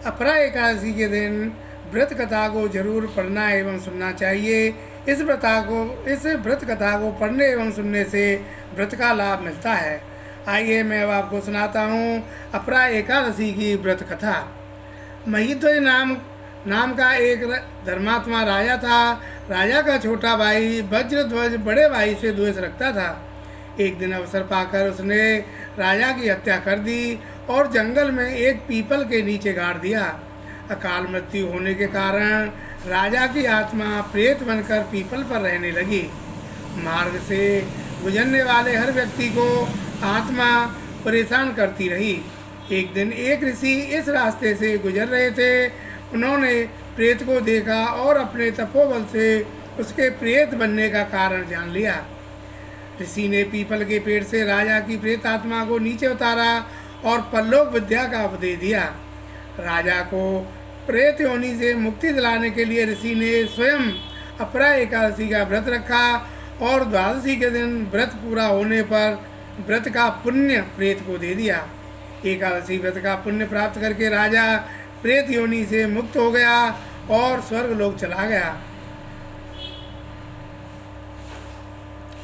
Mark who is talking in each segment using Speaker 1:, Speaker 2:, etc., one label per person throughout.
Speaker 1: अपरा एकादशी के दिन व्रत कथा को जरूर पढ़ना एवं सुनना चाहिए। इस व्रत कथा को पढ़ने एवं सुनने से व्रत का लाभ मिलता है। आइए मैं अब आपको सुनाता हूँ अपरा एकादशी की व्रत कथा। महिध्वज नाम का एक धर्मात्मा राजा था। राजा का छोटा भाई वज्रध्वज बड़े भाई से द्वेष रखता था। एक दिन अवसर पाकर उसने राजा की हत्या कर दी और जंगल में एक पीपल के नीचे गाड़ दिया। अकाल मृत्यु होने के कारण राजा की आत्मा प्रेत बनकर पीपल पर रहने लगी। मार्ग से गुजरने वाले हर व्यक्ति को आत्मा परेशान करती रही। एक दिन एक ऋषि इस रास्ते से गुजर रहे थे। उन्होंने प्रेत को देखा और अपने तपोबल से उसके प्रेत बनने का कारण जान लिया। ऋषि ने पीपल के पेड़ से राजा की प्रेत आत्मा को नीचे उतारा और परलोक विद्या का उपदेश दिया। राजा को प्रेत योनि से मुक्ति दिलाने के लिए ऋषि ने स्वयं अपरा एकादशी का व्रत रखा और द्वादशी के दिन व्रत पूरा होने पर व्रत का पुण्य प्रेत को दे दिया। एकादशी व्रत का पुण्य प्राप्त करके राजा प्रेत योनि से मुक्त हो गया और स्वर्ग लोक चला गया।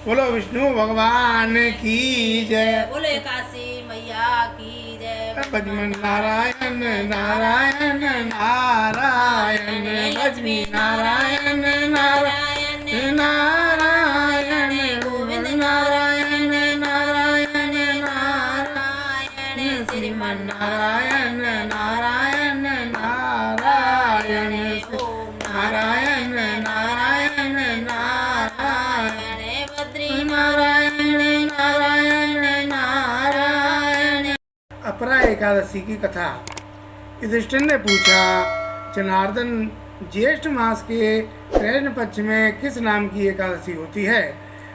Speaker 1: बोलो विष्णु भगवान की जय।
Speaker 2: बोलो काशी मैया की जय।
Speaker 1: भजमन नारायण नारायण नारायण भजमी नारायण नारायण नारायण गोविंद नारायण नारायण नारायण श्रीमन नारायण नारायण नारायण नारायण नारायण नारायण नारायण नारायण नारायण। अपरा एकादशी की कथा। युधिष्ठिर ने पूछा, जनार्दन, ज्येष्ठ मास के कृष्ण पक्ष में किस नाम की एकादशी होती है?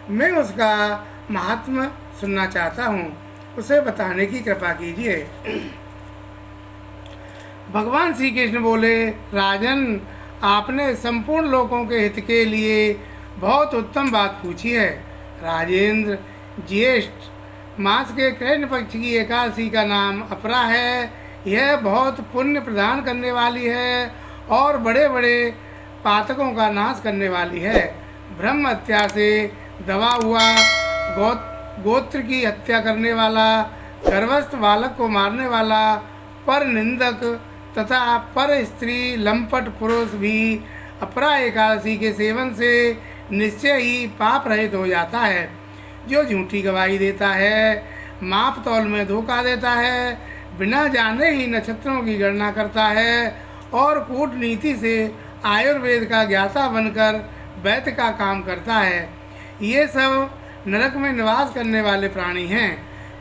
Speaker 1: मैं उसका महात्म्य सुनना चाहता हूँ, उसे बताने की कृपा कीजिए। भगवान श्री कृष्ण बोले, राजन, आपने संपूर्ण लोगों के हित के लिए बहुत उत्तम बात पूछी है। राजेंद्र, ज्येष्ठ मास के कृष्ण पक्ष की एकादशी का नाम अपरा है। यह बहुत पुण्य प्रदान करने वाली है और बड़े बड़े पातकों का नाश करने वाली है। ब्रह्म हत्या से दबा हुआ, गोत्र की हत्या करने वाला, गर्भस्थ बालक को मारने वाला, पर निंदक तथा पर स्त्री लंपट पुरुष भी अपरा एकादशी के सेवन से निश्चय ही पाप रहित हो जाता है। जो झूठी गवाही देता है, माप तौल में धोखा देता है, बिना जाने ही नक्षत्रों की गणना करता है और कूटनीति से आयुर्वेद का ज्ञाता बनकर वैद्य का काम करता है, ये सब नरक में निवास करने वाले प्राणी हैं।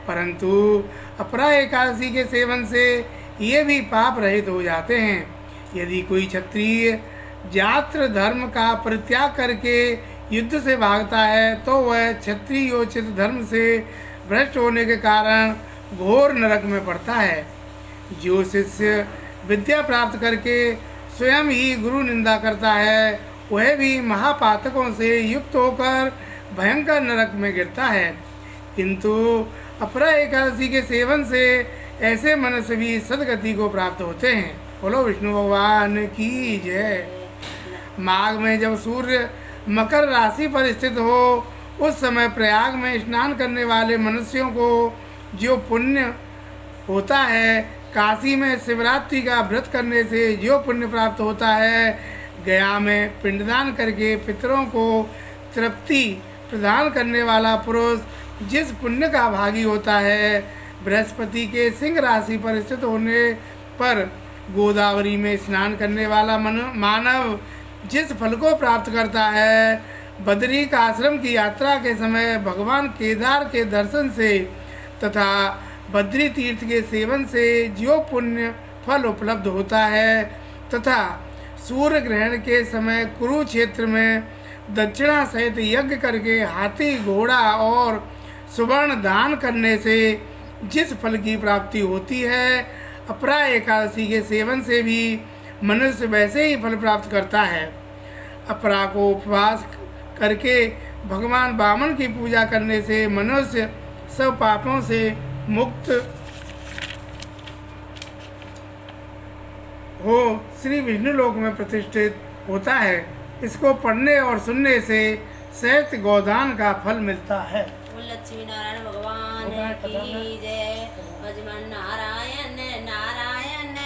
Speaker 1: परंतु अपरा एकादशी के सेवन से ये भी पाप रहित हो जाते हैं। यदि कोई क्षत्रिय जात्र धर्म का परित्याग करके युद्ध से भागता है तो वह क्षत्रियोचित धर्म से भ्रष्ट होने के कारण घोर नरक में पड़ता है। जो शिष्य विद्या प्राप्त करके स्वयं ही गुरु निंदा करता है, वह भी महापातकों से युक्त होकर भयंकर नरक में गिरता है। किंतु अपरा एकादशी के सेवन से ऐसे मनुष्य भी सदगति को प्राप्त होते हैं। बोलो विष्णु भगवान की जय। माघ में जब सूर्य मकर राशि पर स्थित हो, उस समय प्रयाग में स्नान करने वाले मनुष्यों को जो पुण्य होता है, काशी में शिवरात्रि का व्रत करने से जो पुण्य प्राप्त होता है, गया में पिंडदान करके पितरों को तृप्ति प्रदान करने वाला पुरुष जिस पुण्य का भागी होता है, बृहस्पति के सिंह राशि पर स्थित होने पर गोदावरी में स्नान करने वाला मानव जिस फल को प्राप्त करता है, बद्री का आश्रम की यात्रा के समय भगवान केदार के दर्शन से तथा बद्री तीर्थ के सेवन से जो पुण्य फल उपलब्ध होता है, तथा सूर्य ग्रहण के समय कुरुक्षेत्र में दक्षिणा सहित यज्ञ करके हाथी, घोड़ा और सुवर्ण दान करने से जिस फल की प्राप्ति होती है, अपरा एकादशी के सेवन से भी मनुष्य वैसे ही फल प्राप्त करता है। अपरा को उपवास करके भगवान वामन की पूजा करने से मनुष्य सब पापों से मुक्त वो श्री विष्णु लोक में प्रतिष्ठित होता है। इसको पढ़ने और सुनने से सहस्त्र गोदान का फल मिलता है।
Speaker 2: बोल लक्ष्मी नारायण भगवान की जय। भजमन नारायण नारायण